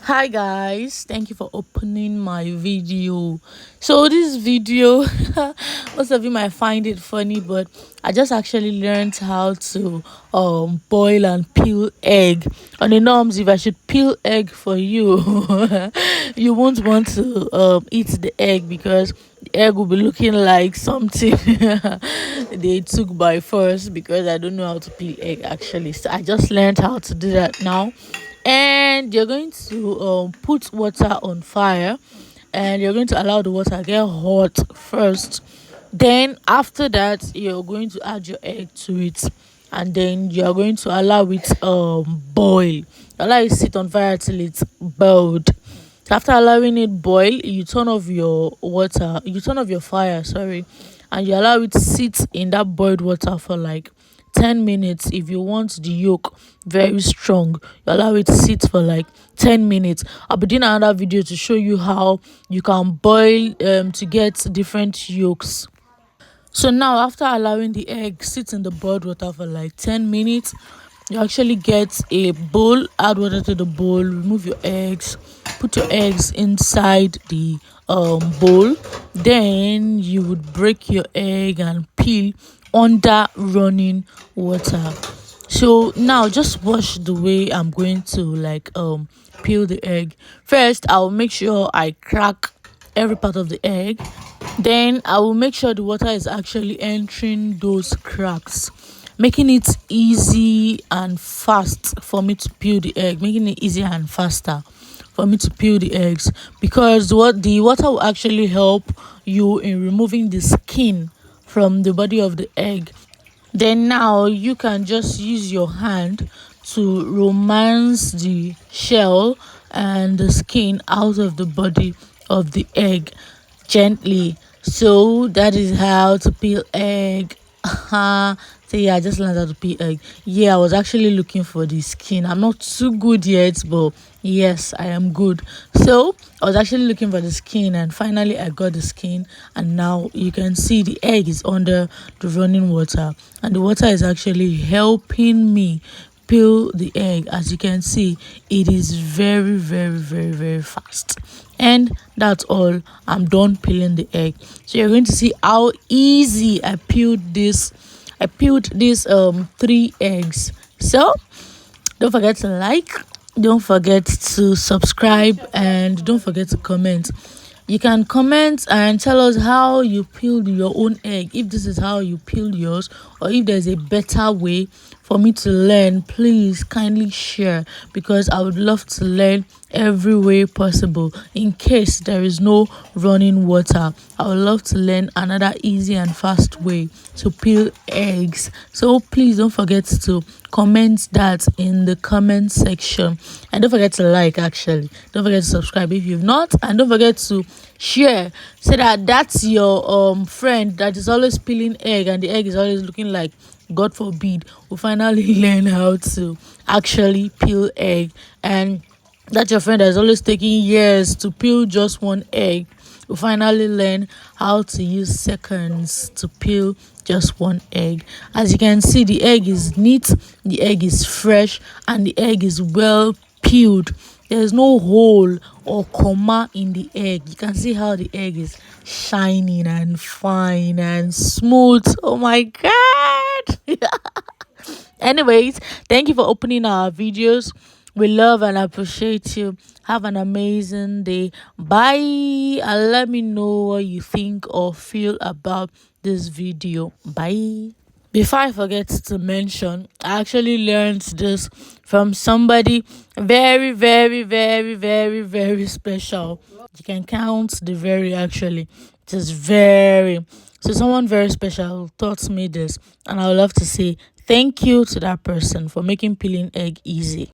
Hi guys, thank you for opening my video. So this video most of you might find it funny, but I just actually learned how to boil and peel egg. On the norms, if I should peel egg for you you won't want to eat the egg because the egg will be looking like something they took by force, because I don't know how to peel egg actually. So I just learned how to do that now. And you're going to put water on fire, and you're going to allow the water get hot first. Then after that, you're going to add your egg to it, and then you're going to allow it boil. Allow it sit on fire till it's boiled. So after allowing it boil, you turn off your water, you turn off your fire, sorry, and you allow it to sit in that boiled water for like 10 minutes. If you want the yolk very strong, you allow it to sit for like 10 minutes. I'll be doing another video to show you how you can boil to get different yolks. So now, after allowing the egg sit in the boiled water for like 10 minutes, you actually get a bowl, add water to the bowl, remove your eggs, put your eggs inside the bowl. Then you would break your egg and peel under running water. So now just watch the way I'm going to peel the egg. First, I'll make sure I crack every part of the egg. Then I will make sure the water is actually entering those cracks, making it easy and fast for me to peel the egg, making it easier and faster for me to peel the eggs, because what the water will actually help you in removing the skin from the body of the egg. Then now you can just use your hand to romance the shell and the skin out of the body of the egg gently. So that is how to peel egg. So yeah, I just learned how to peel egg. Yeah, I was actually looking for the skin. I'm not too good yet, but yes, I am good. So I was actually looking for the skin, and finally I got the skin. And now you can see the egg is under the running water, and the water is actually helping me peel the egg. As you can see, it is very, very, very, very fast. And that's all. I'm done peeling the egg. So you're going to see how easy I peeled these 3 eggs. So don't forget to like, don't forget to subscribe, and don't forget to comment. You can comment and tell us how you peeled your own egg, if this is how you peeled yours, or if there's a better way for me to learn. Please kindly share, because I would love to learn every way possible. In case there is no running water, I would love to learn another easy and fast way to peel eggs. So please don't forget to comment that in the comment section, and don't forget to like. Actually, don't forget to subscribe if you've not, and don't forget to share, so that that's your friend that is always peeling egg, and the egg is always looking like, God forbid, will finally learn how to actually peel egg. And that your friend that is always taking years to peel just one egg will finally learn how to use seconds to peel just one egg. As you can see, the egg is neat, the egg is fresh, and the egg is well peeled. There's no hole or comma in the egg. You can see how the egg is shining and fine and smooth. Oh my god. Anyways, thank you for opening our videos. We love and appreciate you. Have an amazing day. Bye. And let me know what you think or feel about this video. Bye. Before I forget to mention, I actually learned this from somebody very, very, very, very, very special. You can count the very, actually. It is very. So someone very special taught me this, and I would love to say thank you to that person for making peeling egg easy.